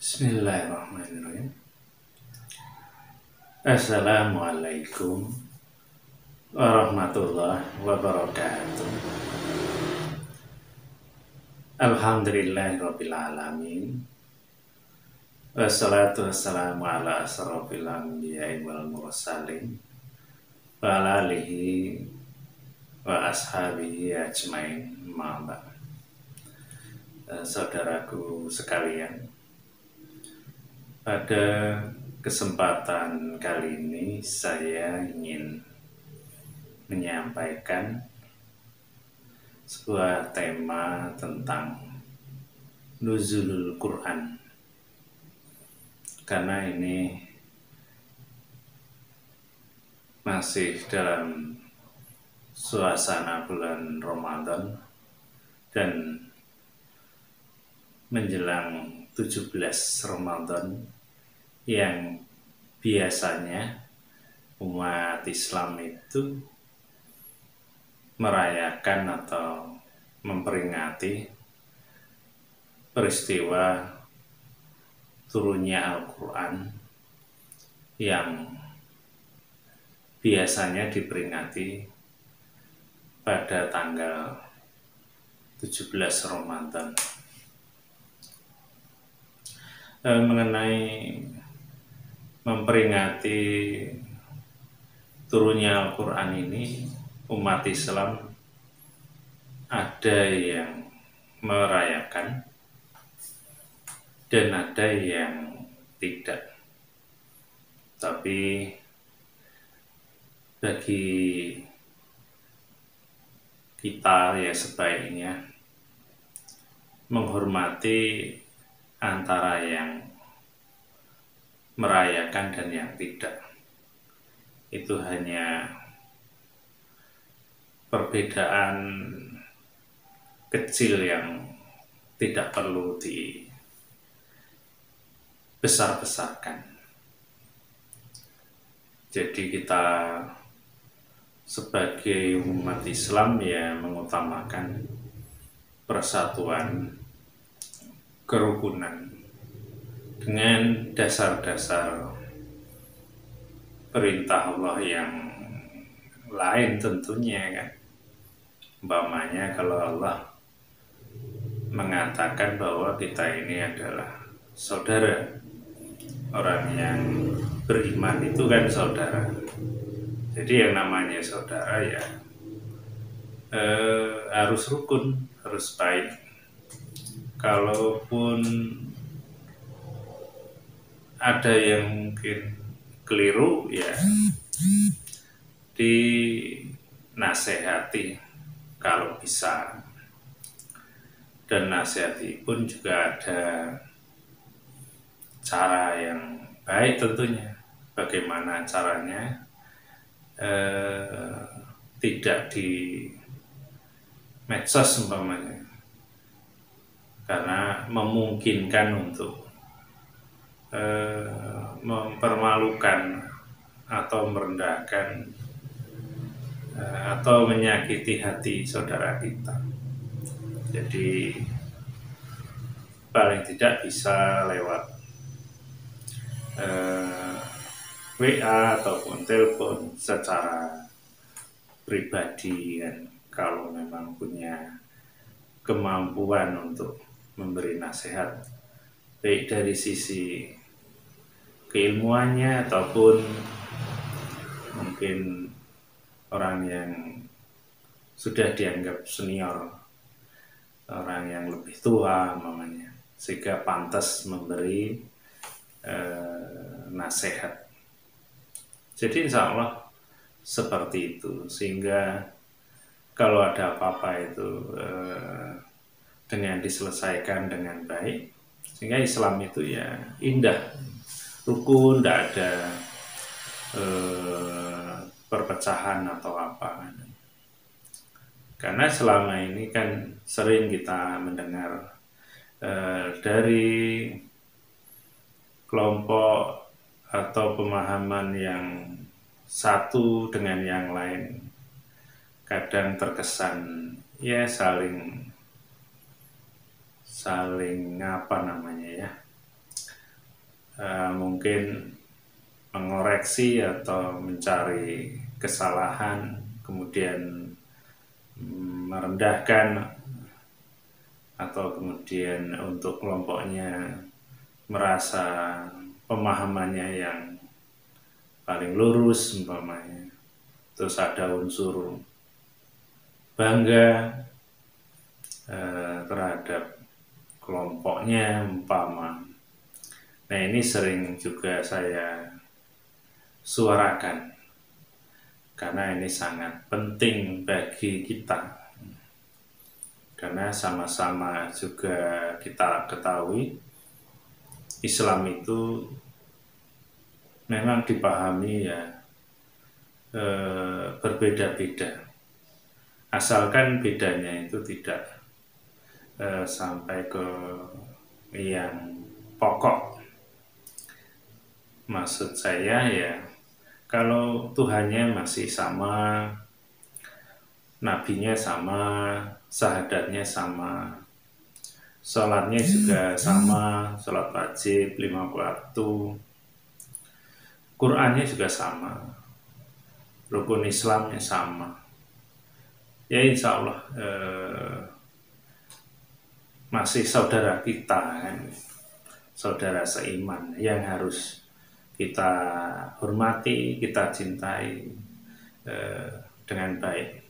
Bismillahirrahmanirrahim. Assalamualaikum warahmatullahi wabarakatuh. Alhamdulillahirabbil alamin. Wassalatu wassalamu ala asrofil anbiya'i wal mursalin wa ala alihi wa ashabihi ajmain. Saudaraku sekalian, pada kesempatan kali ini saya ingin menyampaikan sebuah tema tentang nuzulul Quran, karena ini masih dalam suasana bulan Ramadan dan menjelang 17 Ramadan yang biasanya umat Islam itu merayakan atau memperingati peristiwa turunnya Al-Quran yang biasanya diperingati pada tanggal 17 Ramadan. Mengenai memperingati turunnya Al-Quran ini, umat Islam ada yang merayakan dan ada yang tidak. Tapi bagi kita ya sebaiknya menghormati antara yang merayakan dan yang tidak. Itu hanya perbedaan kecil yang tidak perlu dibesar-besarkan. Jadi kita sebagai umat Islam ya mengutamakan persatuan, kerukunan dengan dasar-dasar perintah Allah yang lain tentunya kan. Umpamanya kalau Allah mengatakan bahwa kita ini adalah saudara, orang yang beriman itu kan saudara. Jadi yang namanya saudara ya harus rukun, harus baik. Kalaupun ada yang mungkin keliru ya dinasehati kalau bisa, dan nasihati pun juga ada cara yang baik tentunya. Bagaimana caranya? Tidak di medsos umpamanya, karena memungkinkan untuk mempermalukan atau merendahkan atau menyakiti hati saudara kita. Jadi paling tidak bisa lewat WA ataupun telepon secara pribadi kan, kalau memang punya kemampuan untuk memberi nasihat baik dari sisi keilmuannya ataupun mungkin orang yang sudah dianggap senior, orang yang lebih tua namanya, sehingga pantas memberi nasihat. Jadi insya Allah seperti itu, sehingga kalau ada apa-apa itu dengan diselesaikan dengan baik, sehingga Islam itu ya indah, rukun, tidak ada perpecahan atau apa. Karena selama ini kan sering kita mendengar dari kelompok atau pemahaman yang satu dengan yang lain, kadang terkesan ya saling apa namanya ya, mungkin mengoreksi atau mencari kesalahan, kemudian merendahkan, atau kemudian untuk kelompoknya merasa pemahamannya yang paling lurus umpamanya, terus ada unsur bangga terhadap kelompoknya umpama. Nah, ini sering juga saya suarakan karena ini sangat penting bagi kita, karena sama-sama juga kita ketahui Islam itu memang dipahami ya berbeda-beda, asalkan bedanya itu tidak sampai ke yang pokok. Maksud saya ya, kalau Tuhannya masih sama, nabinya sama, syahadatnya sama, sholatnya juga sama, sholat wajib 5 waktu, Qurannya juga sama, rukun Islamnya sama, ya insya Allah masih saudara kita kan, saudara seiman yang harus kita hormati, kita cintai dengan baik.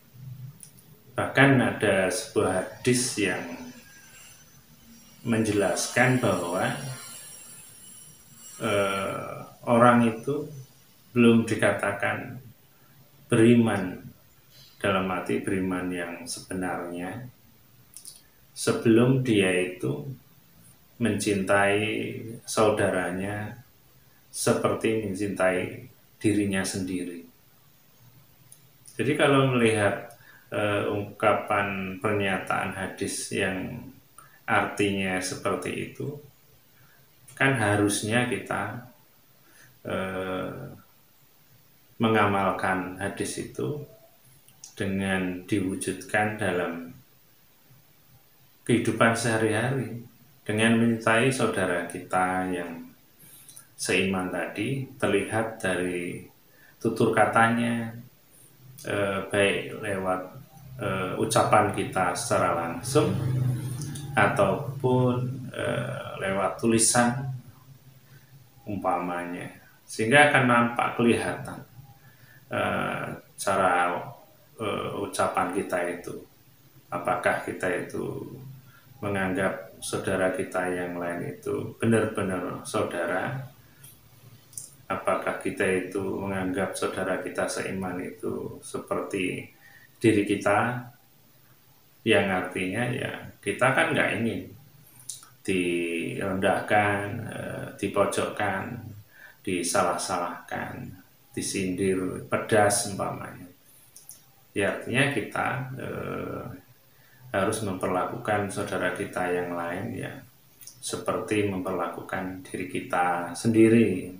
Bahkan ada sebuah hadis yang menjelaskan bahwa orang itu belum dikatakan beriman dalam arti beriman yang sebenarnya sebelum dia itu mencintai saudaranya seperti mencintai dirinya sendiri. Jadi kalau melihat ungkapan pernyataan hadis yang artinya seperti itu, kan harusnya kita mengamalkan hadis itu dengan diwujudkan dalam kehidupan sehari-hari, dengan mencintai saudara kita yang seiman tadi, terlihat dari tutur katanya, baik lewat ucapan kita secara langsung ataupun lewat tulisan umpamanya, sehingga akan nampak kelihatan cara ucapan kita itu, apakah kita itu menganggap saudara kita yang lain itu benar-benar saudara, apakah kita itu menganggap saudara kita seiman itu seperti diri kita, yang artinya ya kita kan nggak ingin direndahkan, dipojokkan, disalah-salahkan, disindir pedas umpamanya. Ya artinya kita harus memperlakukan saudara kita yang lain ya seperti memperlakukan diri kita sendiri.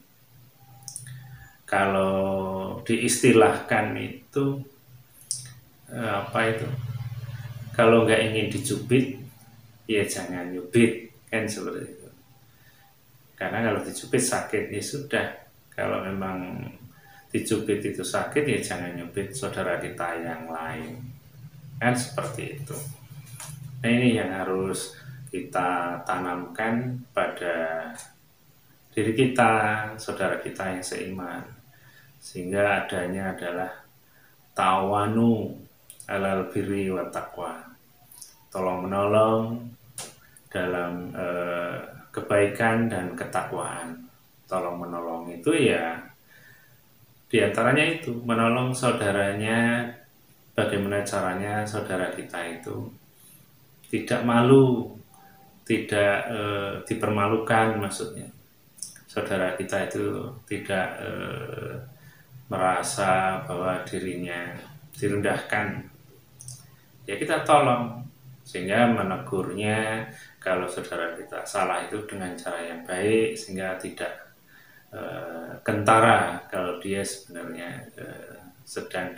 Kalau diistilahkan itu apa itu? Kalau nggak ingin dicubit, ya jangan nyubit, kan seperti itu. Karena kalau dicubit sakit ya sudah. Kalau memang dicubit itu sakit ya jangan nyubit saudara kita yang lain, kan seperti itu. Nah, ini yang harus kita tanamkan pada diri kita, saudara kita yang seiman, sehingga adanya adalah tawanu alal birri wa taqwa, tolong menolong dalam kebaikan dan ketakwaan. Tolong menolong itu ya diantaranya itu menolong saudaranya. Bagaimana caranya saudara kita itu tidak malu, tidak dipermalukan, maksudnya saudara kita itu tidak merasa bahwa dirinya direndahkan, ya kita tolong, sehingga menegurnya kalau saudara kita salah itu dengan cara yang baik, sehingga tidak kentara kalau dia sebenarnya sedang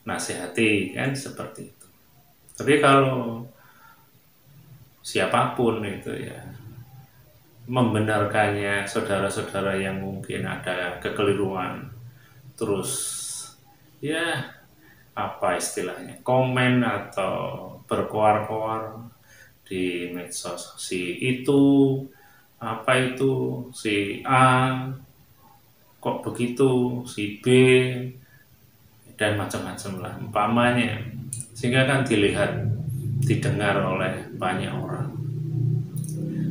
dinasihati, kan seperti itu. Tapi kalau siapapun itu ya membenarkannya saudara-saudara yang mungkin ada kekeliruan, terus ya apa istilahnya, komen atau berkoar-koar di medsos, si itu apa itu, si A kok begitu, si B, dan macam-macam lah umpamanya, sehingga kan dilihat, didengar oleh banyak orang,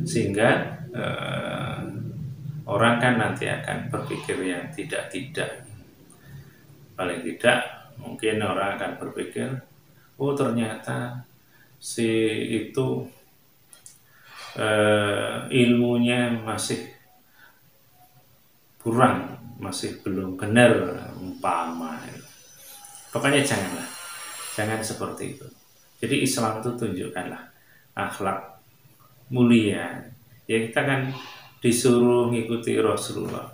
sehingga orang kan nanti akan berpikir yang tidak-tidak. Paling tidak mungkin orang akan berpikir, oh ternyata si itu ilmunya masih kurang, masih belum benar umpama. Pokoknya jangan seperti itu. Jadi Islam itu tunjukkanlah akhlak mulia. Ya kita kan disuruh ngikuti Rasulullah.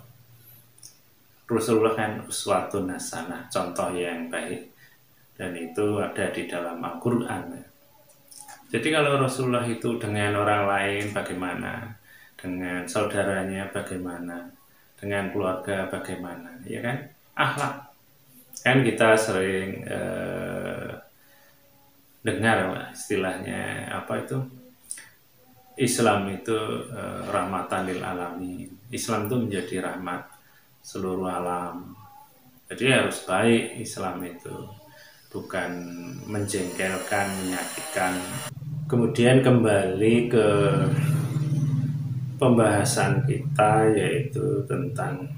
Rasulullah kan uswatun hasanah, contoh yang baik, dan itu ada di dalam Al-Quran. Jadi kalau Rasulullah itu dengan orang lain bagaimana, dengan saudaranya bagaimana, dengan keluarga bagaimana, ya kan? Akhlak. Kan kita sering dengar istilahnya apa itu, Islam itu rahmatan lil alamin. Islam itu menjadi rahmat seluruh alam. Jadi harus baik Islam itu, bukan menjengkelkan, menyakitkan. Kemudian kembali ke pembahasan kita, yaitu tentang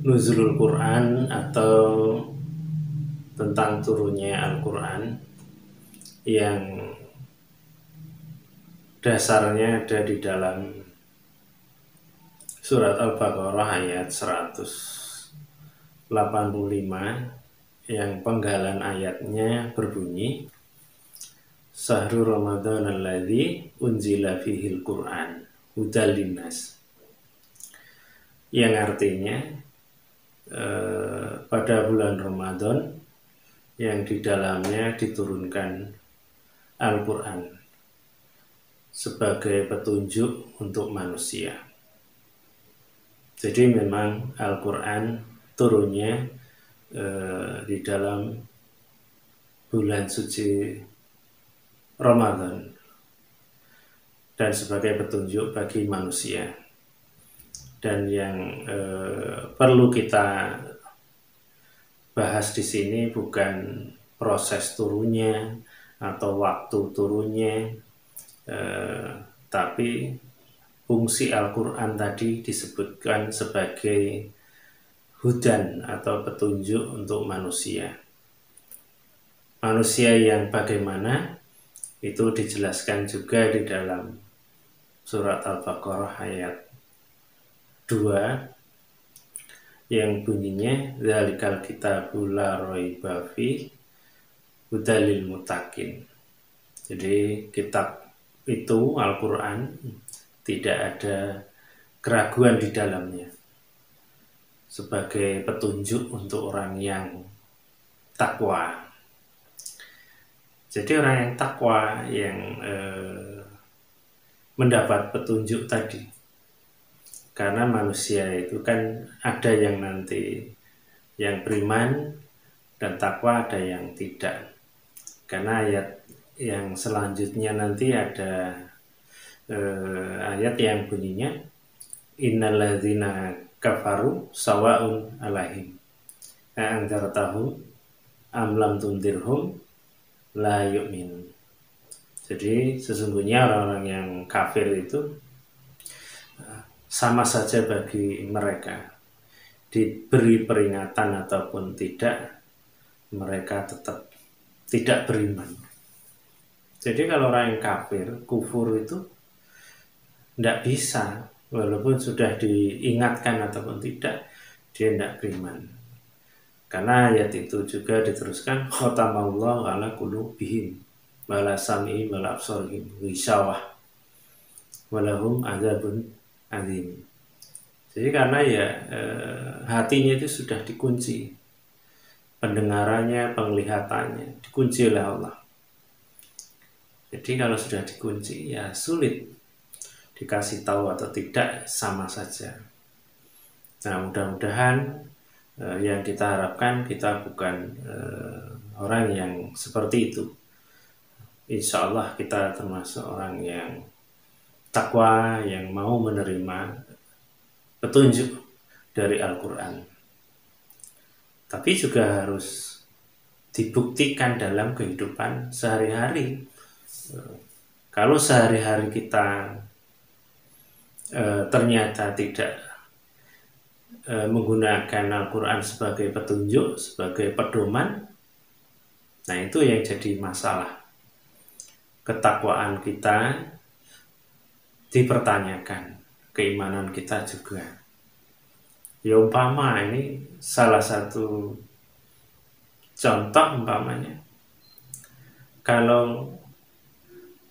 nuzulul Quran atau tentang turunnya Al-Quran, yang dasarnya ada di dalam surat Al-Baqarah ayat 185, yang penggalan ayatnya berbunyi, Syahrul Ramadan alladzi unzila fihil Qur'an hudal linnas, yang artinya pada bulan Ramadan yang di dalamnya diturunkan Al-Quran sebagai petunjuk untuk manusia. Jadi memang Al-Quran turunnya di dalam bulan suci Ramadan dan sebagai petunjuk bagi manusia. Dan yang perlu kita bahas di sini bukan proses turunnya atau waktu turunnya, tapi fungsi Al-Quran tadi disebutkan sebagai hudan atau petunjuk untuk manusia. Manusia yang bagaimana itu dijelaskan juga di dalam surat Al-Baqarah ayat 2 yang bunyinya dzalikal kitabul la raiba fihi hudal lil muttaqin. Jadi kitab itu Al-Quran tidak ada keraguan di dalamnya, sebagai petunjuk untuk orang yang takwa. Jadi orang yang takwa yang mendapat petunjuk tadi, karena manusia itu kan ada yang nanti yang beriman dan takwa, ada yang tidak. Karena ayat yang selanjutnya nanti ada ayat yang bunyinya innalladzina kafaru sawaun alaihim a'andzartahum am lam tundirhum la yu'minun. Jadi sesungguhnya orang-orang yang kafir itu sama saja bagi mereka, diberi peringatan ataupun tidak, mereka tetap tidak beriman. Jadi kalau orang yang kafir, kufur itu tidak bisa, walaupun sudah diingatkan ataupun tidak, dia tidak beriman. Karena ayat itu juga diteruskan, khatamallahu ala qulubihim wala sam'ihim wala absarihim ghishawah walahum adzabun adzim. Jadi karena ya hatinya itu sudah dikunci, pendengarannya, penglihatannya dikunci oleh Allah. Jadi kalau sudah dikunci ya sulit dikasih tahu atau tidak sama saja. Nah, mudah-mudahan yang kita harapkan kita bukan orang yang seperti itu. Insya Allah kita termasuk orang yang takwa, yang mau menerima petunjuk dari Al-Quran. Tapi juga harus dibuktikan dalam kehidupan sehari-hari. Kalau sehari-hari kita ternyata tidak menggunakan Al-Quran sebagai petunjuk, sebagai pedoman, nah itu yang jadi masalah. Ketakwaan kita dipertanyakan, keimanan kita juga. Ya umpama ini salah satu contoh umpamanya, kalau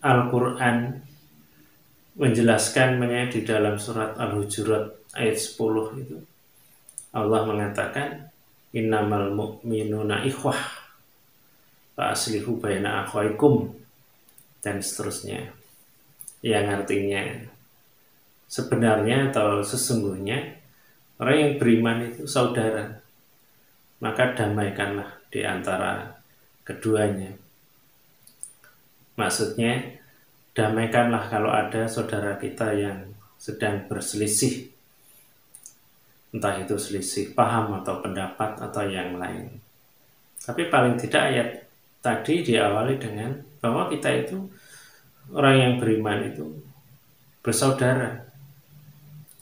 Al-Quran menjelaskan di dalam surat Al-Hujurat ayat 10 itu, Allah mengatakan innamal mu'minuna ikhwah fa aslihu baina akhwaikum, dan seterusnya, yang artinya sebenarnya atau sesungguhnya orang yang beriman itu saudara, maka damaikanlah di antara keduanya. Maksudnya, damaikanlah kalau ada saudara kita yang sedang berselisih, entah itu selisih paham atau pendapat atau yang lain. Tapi paling tidak ayat tadi diawali dengan bahwa kita itu, orang yang beriman itu bersaudara.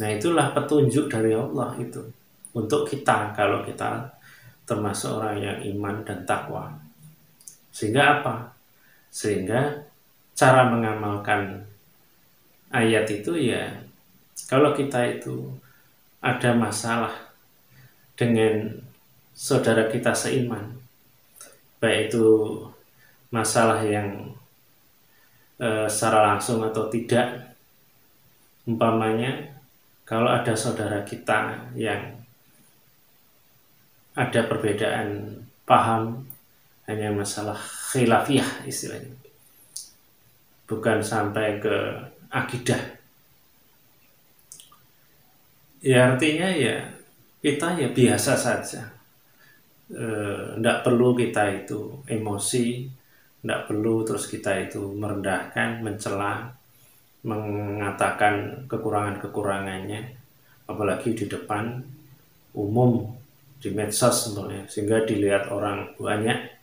Nah, itulah petunjuk dari Allah itu untuk kita kalau kita termasuk orang yang iman dan takwa. Sehingga apa? Sehingga cara mengamalkan ayat itu ya, kalau kita itu ada masalah dengan saudara kita seiman, baik itu masalah yang secara langsung atau tidak, umpamanya kalau ada saudara kita yang ada perbedaan paham, hanya masalah khilafiyah istilahnya, bukan sampai ke akidah, ya artinya ya kita ya biasa saja, tidak perlu kita itu emosi, tidak perlu terus kita itu merendahkan, mencela, mengatakan kekurangan-kekurangannya, apalagi di depan umum, di medsos sebenarnya, sehingga dilihat orang banyak,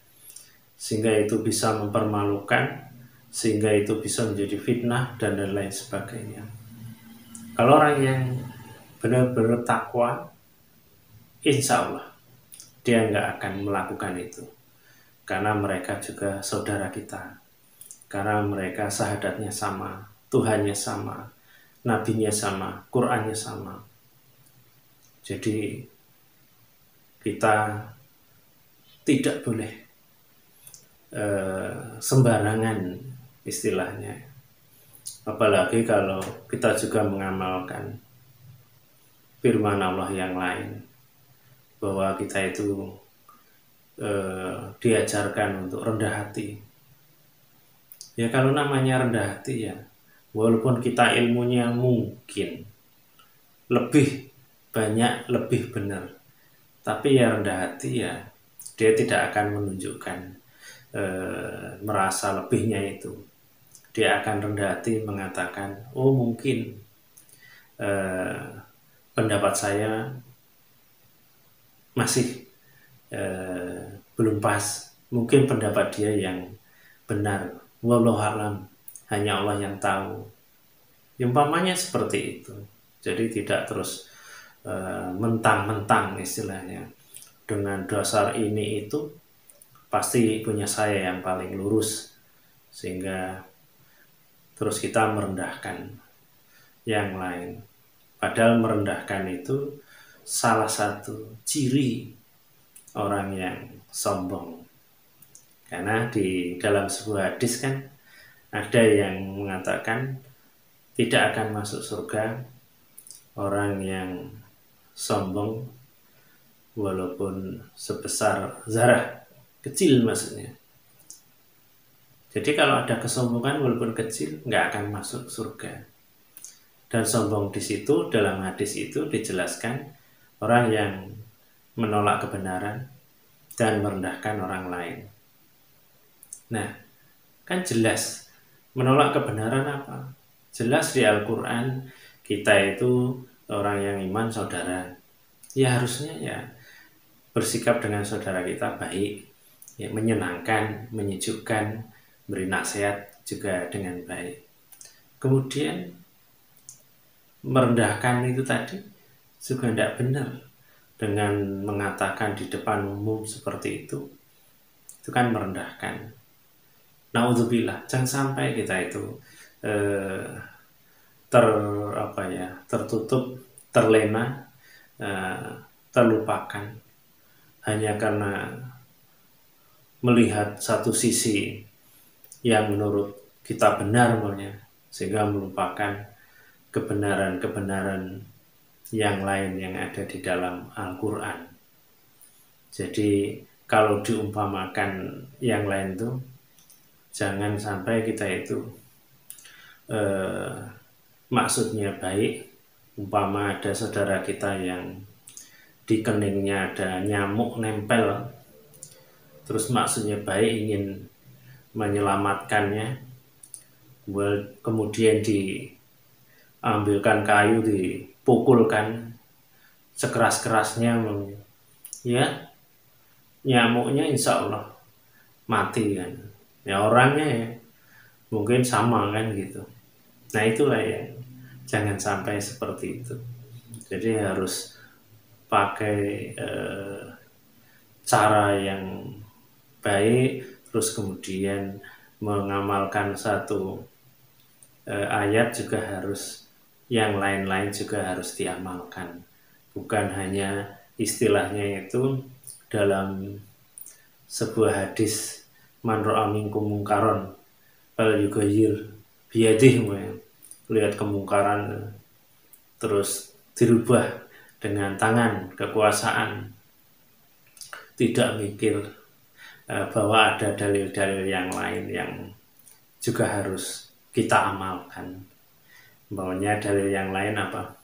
sehingga itu bisa mempermalukan, sehingga itu bisa menjadi fitnah dan lain sebagainya. Kalau orang yang benar-benar takwa, insya Allah dia nggak akan melakukan itu, karena mereka juga saudara kita, karena mereka syahadatnya sama, Tuhannya sama, nabinya sama, Qurannya sama. Jadi kita tidak boleh sembarangan istilahnya, apalagi kalau kita juga mengamalkan firman Allah yang lain, bahwa kita itu diajarkan untuk rendah hati. Ya kalau namanya rendah hati ya, walaupun kita ilmunya mungkin lebih banyak, lebih benar, tapi ya rendah hati ya, dia tidak akan menunjukkan merasa lebihnya itu. Dia akan rendah hati mengatakan, oh mungkin pendapat saya masih belum pas, mungkin pendapat dia yang benar, wallahu a'lam, hanya Allah yang tahu. Umpamanya seperti itu. Jadi tidak terus mentang-mentang istilahnya, dengan dasar ini itu pasti punya saya yang paling lurus, sehingga terus kita merendahkan yang lain. Padahal merendahkan itu salah satu ciri orang yang sombong. Karena di dalam sebuah hadis kan ada yang mengatakan tidak akan masuk surga orang yang sombong walaupun sebesar zarah, kecil maksudnya. Jadi kalau ada kesombongan walaupun kecil nggak akan masuk surga. Dan sombong di situ, dalam hadis itu dijelaskan orang yang menolak kebenaran dan merendahkan orang lain. Nah, kan jelas menolak kebenaran apa? Jelas di Al-Quran kita itu orang yang iman saudara. Ya harusnya ya bersikap dengan saudara kita baik, ya menyenangkan, menyejukkan, beri nasihat juga dengan baik. Kemudian merendahkan itu tadi juga tidak benar dengan mengatakan di depan umum seperti itu kan merendahkan. Naudzubillah, jangan sampai kita itu tertutup, terlena, terlupakan hanya karena melihat satu sisi yang menurut kita benar sehingga melupakan kebenaran-kebenaran yang lain yang ada di dalam Al-Quran. Jadi kalau diumpamakan yang lain itu jangan sampai kita itu maksudnya baik, umpama ada saudara kita yang di keningnya ada nyamuk nempel, terus maksudnya baik ingin menyelamatkannya, kemudian diambilkan kayu, dipukulkan sekeras-kerasnya, ya nyamuknya insya Allah mati kan, ya orangnya ya mungkin sama kan gitu. Nah itulah ya, jangan sampai seperti itu. Jadi harus pakai cara yang baik, terus kemudian mengamalkan satu ayat juga harus, yang lain-lain juga harus diamalkan. Bukan hanya istilahnya itu dalam sebuah hadis, man ra'a minkum mungkaron fal yughayyir biyadihi, lihat kemungkaran terus dirubah dengan tangan, kekuasaan, tidak mikir bahwa ada dalil-dalil yang lain yang juga harus kita amalkan. Bahwanya dalil yang lain apa?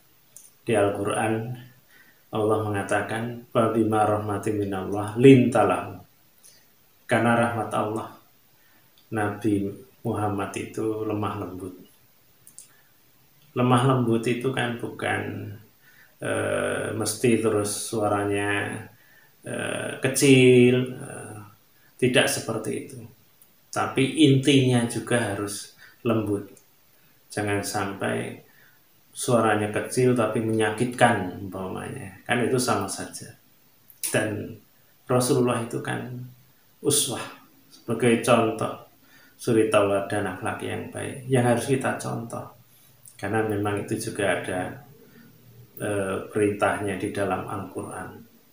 Di Al-Quran Allah mengatakan fabima rahmatin minallah lintalahu, karena rahmat Allah Nabi Muhammad itu lemah lembut. Lemah lembut itu kan bukan mesti terus suaranya kecil, tidak seperti itu. Tapi intinya juga harus lembut. Jangan sampai suaranya kecil tapi menyakitkan umpamanya, kan itu sama saja. Dan Rasulullah itu kan uswah, sebagai contoh suri tauladan akhlak yang baik yang harus kita contoh, karena memang itu juga ada perintahnya di dalam Al-Quran.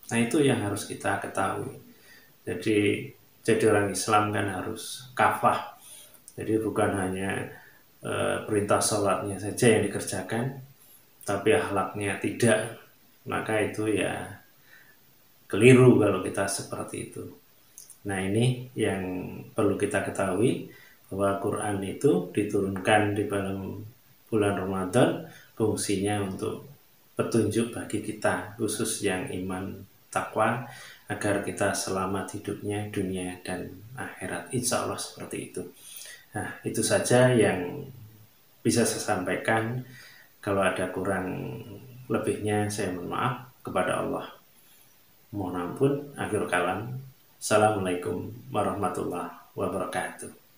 Nah itu yang harus kita ketahui. Jadi orang Islam kan harus kafah, jadi bukan hanya perintah sholatnya saja yang dikerjakan tapi akhlaknya tidak, maka itu ya keliru kalau kita seperti itu. Nah ini yang perlu kita ketahui, bahwa Quran itu diturunkan di dalam bulan Ramadan fungsinya untuk petunjuk bagi kita, khusus yang iman takwa, agar kita selamat hidupnya dunia dan akhirat, insya Allah seperti itu. Nah itu saja yang bisa saya sampaikan. Kalau ada kurang lebihnya saya mohon maaf kepada Allah. Mohon ampun. Akhir kalam. Assalamualaikum warahmatullahi wabarakatuh.